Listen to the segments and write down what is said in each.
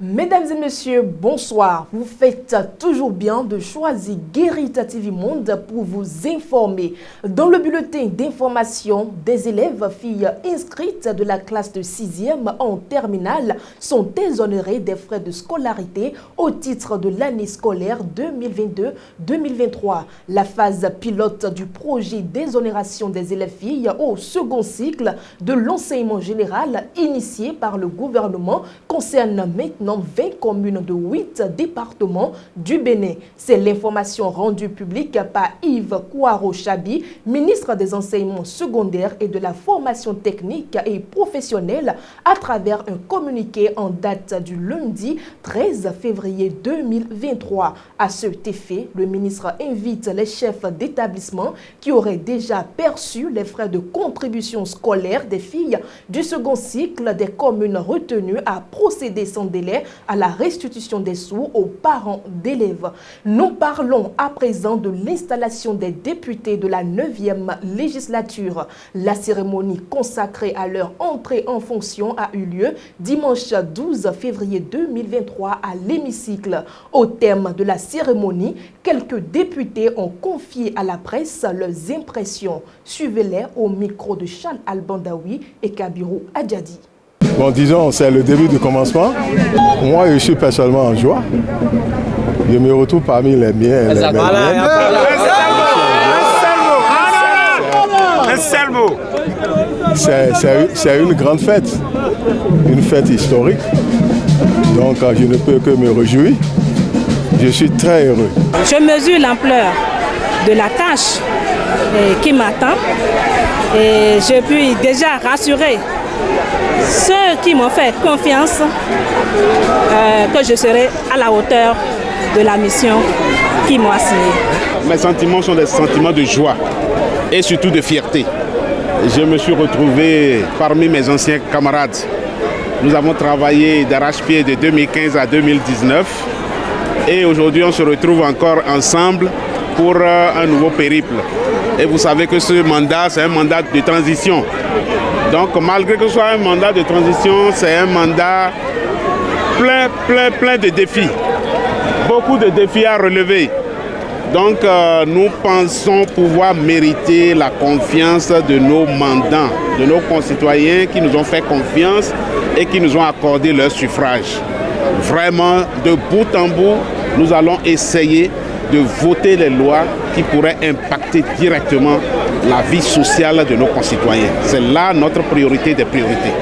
Mesdames et messieurs, bonsoir. Vous faites toujours bien de choisir Guérita TV Monde pour vous informer. Dans le bulletin d'information, des élèves filles inscrites de la classe de 6e en terminale sont exonérées des frais de scolarité au titre de l'année scolaire 2022-2023. La phase pilote du projet d'exonération des élèves filles au second cycle de l'enseignement général initié par le gouvernement concerne maintenant 20 communes de 8 départements du Bénin. C'est l'information rendue publique par Yves Kouaro-Chabi, ministre des Enseignements secondaires et de la formation technique et professionnelle, à travers un communiqué en date du lundi 13 février 2023. À cet effet, le ministre invite les chefs d'établissement qui auraient déjà perçu les frais de contribution scolaire des filles du second cycle des communes retenues à procéder sans délai à la restitution des sous aux parents d'élèves. Nous parlons à présent de l'installation des députés de la 9e législature. La cérémonie consacrée à leur entrée en fonction a eu lieu dimanche 12 février 2023 à l'hémicycle. Au thème de la cérémonie, quelques députés ont confié à la presse leurs impressions. Suivez-les au micro de Charles Albandaoui et Kabirou Adjadi. Bon, disons, c'est le début du commencement. Moi, je suis personnellement en joie. Je me retrouve parmi les miens. Un seul mot. C'est une grande fête, une fête historique. Donc, je ne peux que me réjouir. Je suis très heureux. Je mesure l'ampleur de la tâche qui m'attend et je puis déjà rassurer ceux qui m'ont fait confiance que je serai à la hauteur de la mission qu'ils m'ont assignée. Mes sentiments sont des sentiments de joie et surtout de fierté. Je me suis retrouvé parmi mes anciens camarades. Nous avons travaillé d'arrache-pied de 2015 à 2019 et aujourd'hui on se retrouve encore ensemble pour un nouveau périple. Et vous savez que ce mandat, c'est un mandat de transition. Donc malgré que ce soit un mandat de transition, c'est un mandat plein de défis. Beaucoup de défis à relever. Donc nous pensons pouvoir mériter la confiance de nos mandants, de nos concitoyens qui nous ont fait confiance et qui nous ont accordé leur suffrage. Vraiment, de bout en bout, nous allons essayer de voter les lois qui pourraient impacter directement la vie sociale de nos concitoyens. C'est là notre priorité des priorités.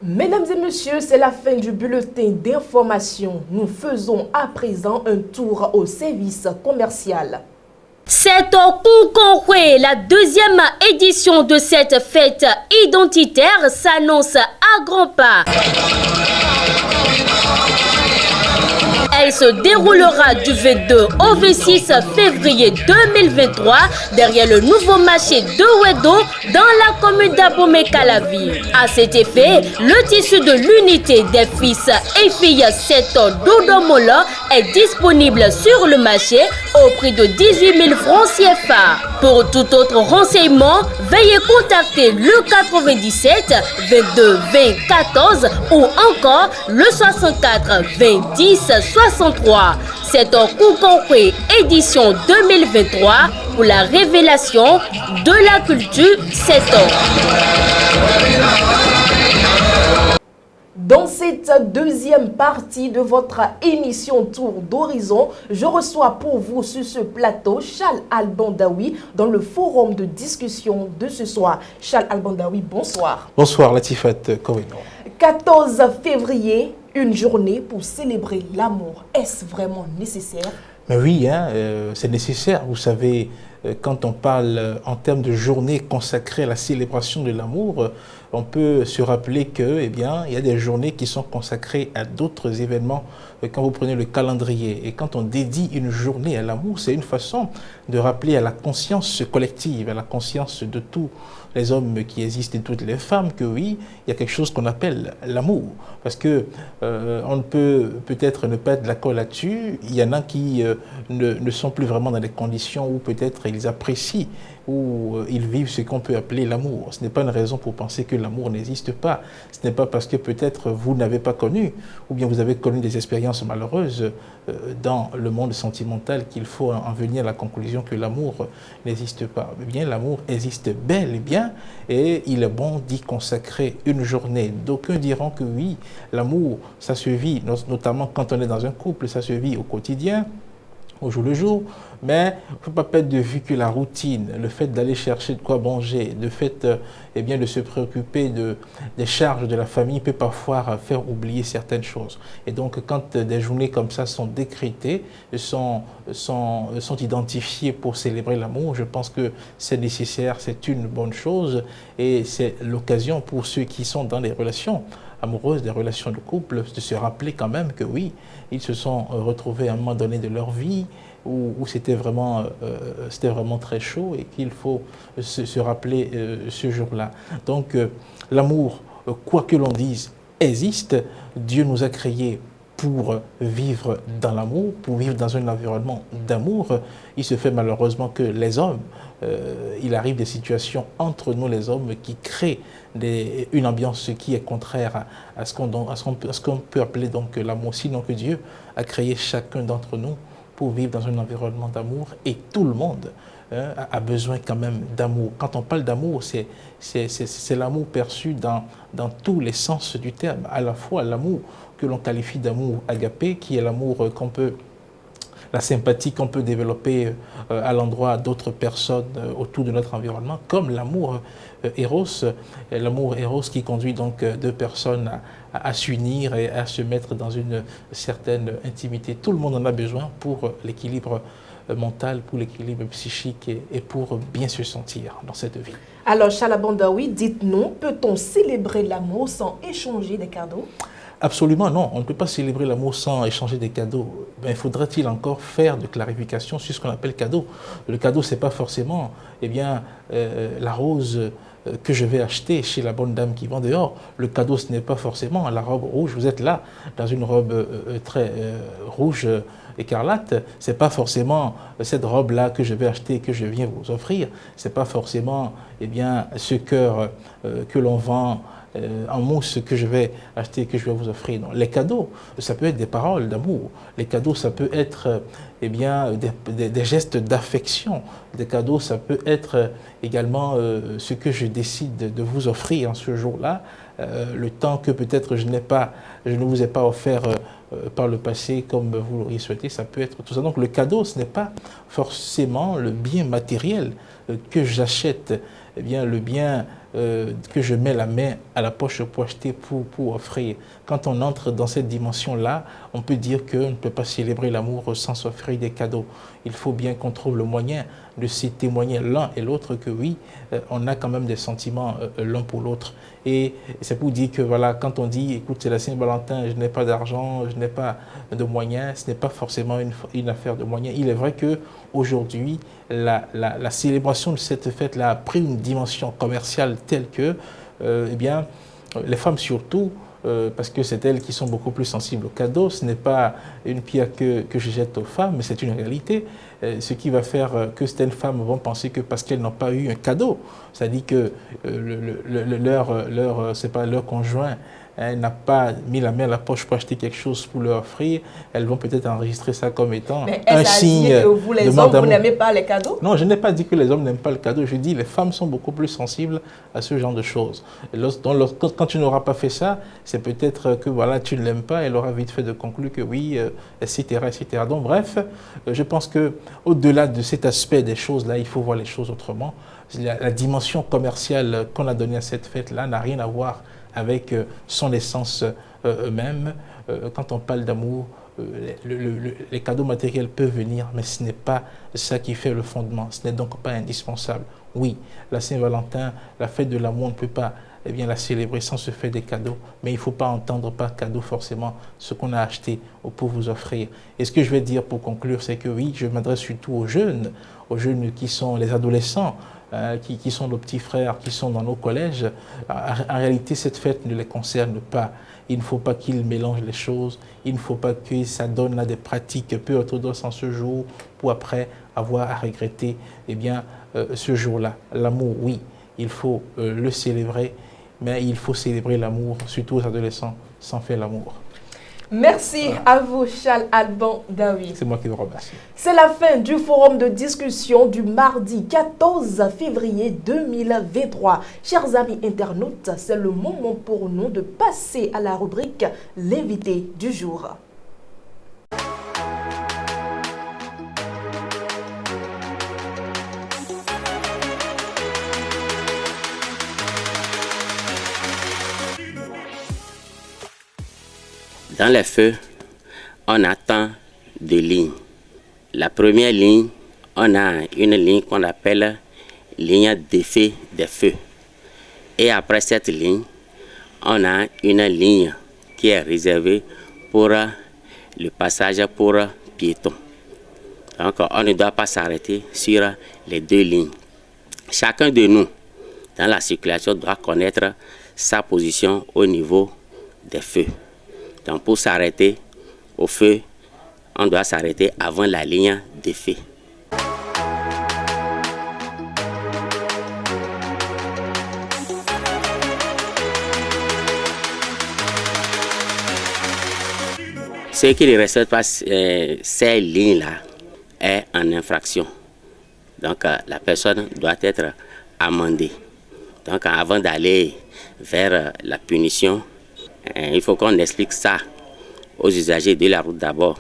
Mesdames et messieurs, c'est la fin du bulletin d'information. Nous faisons à présent un tour au service commercial. C'est au Koukonwe, la deuxième édition de cette fête identitaire s'annonce à grands pas. Elle se déroulera du 22 au 26 février 2023 derrière le nouveau marché de Wedo dans la commune d'Abomey-Calavi. À cet effet, le tissu de l'unité des fils et filles Seto Dodomola est disponible sur le marché au prix de 18 000 francs CFA. Pour tout autre renseignement, veuillez contacter le 97 22 20 14 ou encore le 64 20 10 63. C'est au Koukonwe édition 2023 pour la révélation de la culture Seto. Dans cette deuxième partie de votre émission Tour d'Horizon, je reçois pour vous sur ce plateau Charles Albandaoui dans le forum de discussion de ce soir. Charles Albandaoui, bonsoir. Bonsoir Latifat Koweno. 14 février, une journée pour célébrer l'amour. Est-ce vraiment nécessaire? Mais oui, c'est nécessaire. Vous savez, quand on parle en termes de journée consacrée à la célébration de l'amour, on peut se rappeler que, eh bien, il y a des journées qui sont consacrées à d'autres événements. Quand vous prenez le calendrier et quand on dédie une journée à l'amour, c'est une façon de rappeler à la conscience collective, à la conscience de tous les hommes qui existent et toutes les femmes que oui, il y a quelque chose qu'on appelle l'amour. Parce que on ne peut peut-être ne pas être d'accord là-dessus. Il y en a qui ne sont plus vraiment dans des conditions où peut-être ils apprécient, où ils vivent ce qu'on peut appeler l'amour. Ce n'est pas une raison pour penser que l'amour n'existe pas. Ce n'est pas parce que peut-être vous n'avez pas connu, ou bien vous avez connu des expériences malheureuses dans le monde sentimental qu'il faut en venir à la conclusion que l'amour n'existe pas. Mais bien, l'amour existe bel et bien, et il est bon d'y consacrer une journée. D'aucuns diront que oui, l'amour, ça se vit, notamment quand on est dans un couple, ça se vit au quotidien, au jour le jour, mais il ne faut pas perdre de vue que la routine, le fait d'aller chercher de quoi manger, le fait eh bien, de se préoccuper des charges de la famille peut parfois faire oublier certaines choses. Et donc quand des journées comme ça sont décrétées, sont identifiées pour célébrer l'amour, je pense que c'est nécessaire, c'est une bonne chose et c'est l'occasion pour ceux qui sont dans des relations amoureuses, des relations de couple, de se rappeler quand même que oui, ils se sont retrouvés à un moment donné de leur vie où c'était vraiment très chaud et qu'il faut se rappeler ce jour-là. Donc l'amour, quoi que l'on dise, existe. Dieu nous a créés pour vivre dans l'amour, pour vivre dans un environnement d'amour. Il se fait malheureusement que les hommes, il arrive des situations entre nous les hommes qui créent une ambiance qui est contraire à ce qu'on peut appeler donc l'amour. Sinon que Dieu a créé chacun d'entre nous pour vivre dans un environnement d'amour et tout le monde a besoin quand même d'amour. Quand on parle d'amour, c'est l'amour perçu dans tous les sens du terme. À la fois l'amour que l'on qualifie d'amour agapé, qui est l'amour la sympathie qu'on peut développer à l'endroit d'autres personnes autour de notre environnement, comme l'amour éros, l'amour éros qui conduit donc deux personnes à s'unir et à se mettre dans une certaine intimité. Tout le monde en a besoin pour l'équilibre mental, pour l'équilibre psychique et pour bien se sentir dans cette vie. Alors, Chalabandaoui, dites-nous, peut-on célébrer l'amour sans échanger des cadeaux? Absolument non, on ne peut pas célébrer l'amour sans échanger des cadeaux. Mais faudrait-il encore faire de clarification sur ce qu'on appelle cadeau? Le cadeau, ce n'est pas forcément la rose que je vais acheter chez la bonne dame qui vend dehors. Le cadeau, ce n'est pas forcément la robe rouge. Vous êtes là, dans une robe très rouge écarlate. Ce n'est pas forcément cette robe-là que je vais acheter et que je viens vous offrir. Ce n'est pas forcément ce cœur que l'on vend en mousse que je vais acheter, que je vais vous offrir. Non. Les cadeaux, ça peut être des paroles d'amour. Les cadeaux, ça peut être des gestes d'affection. Des cadeaux, ça peut être également ce que je décide de vous offrir en ce jour-là, le temps que peut-être je ne vous ai pas offert par le passé comme vous l'auriez souhaité, ça peut être tout ça. Donc le cadeau, ce n'est pas forcément le bien matériel que j'achète, le bien que je mets la main à la poche pour acheter, pour offrir. Quand on entre dans cette dimension-là, on peut dire qu'on ne peut pas célébrer l'amour sans s'offrir des cadeaux. Il faut bien qu'on trouve le moyen de se témoigner l'un et l'autre que oui, on a quand même des sentiments l'un pour l'autre. Et c'est pour dire que voilà, quand on dit, écoute, c'est la Saint-Valentin, je n'ai pas d'argent, je n'ai pas de moyens, ce n'est pas forcément une affaire de moyens. Il est vrai qu'aujourd'hui, la célébration de cette fête-là a pris une dimension commerciale telle que, les femmes surtout, parce que c'est elles qui sont beaucoup plus sensibles aux cadeaux. Ce n'est pas une pierre que je jette aux femmes, mais c'est une réalité. Ce qui va faire que certaines femmes vont penser que parce qu'elles n'ont pas eu un cadeau, c'est-à-dire que leur conjoint n'a pas mis la main à la poche pour acheter quelque chose pour leur offrir, elles vont peut-être enregistrer ça comme étant un signe que vous, les hommes, vous n'aimez pas les cadeaux? Non, je n'ai pas dit que les hommes n'aiment pas le cadeau. Je dis que les femmes sont beaucoup plus sensibles à ce genre de choses. Quand tu n'auras pas fait ça, c'est peut-être que voilà, tu ne l'aimes pas, elle aura vite fait de conclure que oui, etc., etc. Donc bref, je pense qu'au-delà de cet aspect des choses-là, il faut voir les choses autrement. La dimension commerciale qu'on a donnée à cette fête-là n'a rien à voir avec son essence même. Quand on parle d'amour, les cadeaux matériels peuvent venir, mais ce n'est pas ça qui fait le fondement. Ce n'est donc pas indispensable. Oui, la Saint-Valentin, la fête de l'amour, on ne peut pas la célébrer sans se faire des cadeaux, mais il ne faut pas entendre par cadeau forcément ce qu'on a acheté pour vous offrir. Et ce que je vais dire pour conclure, c'est que oui, je m'adresse surtout aux jeunes qui sont les adolescents, qui sont nos petits frères, qui sont dans nos collèges. En réalité, cette fête ne les concerne pas. Il ne faut pas qu'ils mélangent les choses. Il ne faut pas que ça donne à des pratiques peu orthodoxes en ce jour pour après avoir à regretter ce jour-là. L'amour, oui, il faut le célébrer, mais il faut célébrer l'amour, surtout aux adolescents, sans faire l'amour. Merci à vous, Charles Alban Daoui. C'est moi qui vous remercie. C'est la fin du forum de discussion du mardi 14 février 2023. Chers amis internautes, c'est le moment pour nous de passer à la rubrique « L'invité du jour ». Dans les feux, on a tant de lignes. La première ligne, on a une ligne qu'on appelle ligne d'effet des feux. Et après cette ligne, on a une ligne qui est réservée pour le passage pour piétons. Donc on ne doit pas s'arrêter sur les deux lignes. Chacun de nous, dans la circulation, doit connaître sa position au niveau des feux. Donc pour s'arrêter au feu, on doit s'arrêter avant la ligne d'effet. Ce qui ne respecte pas ces lignes-là est en infraction. Donc la personne doit être amendée. Donc avant d'aller vers la punition, il faut qu'on explique ça aux usagers de la route d'abord,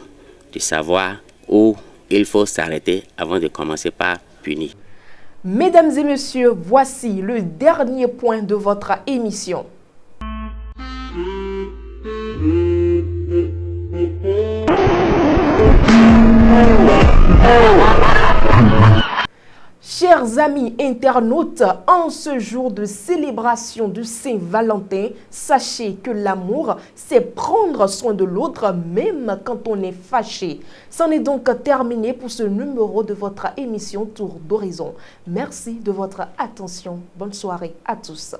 de savoir où il faut s'arrêter avant de commencer par punir. Mesdames et messieurs, voici le dernier point de votre émission. Chers amis internautes, en ce jour de célébration du Saint-Valentin, sachez que l'amour, c'est prendre soin de l'autre même quand on est fâché. C'en est donc terminé pour ce numéro de votre émission Tour d'Horizon. Merci de votre attention. Bonne soirée à tous.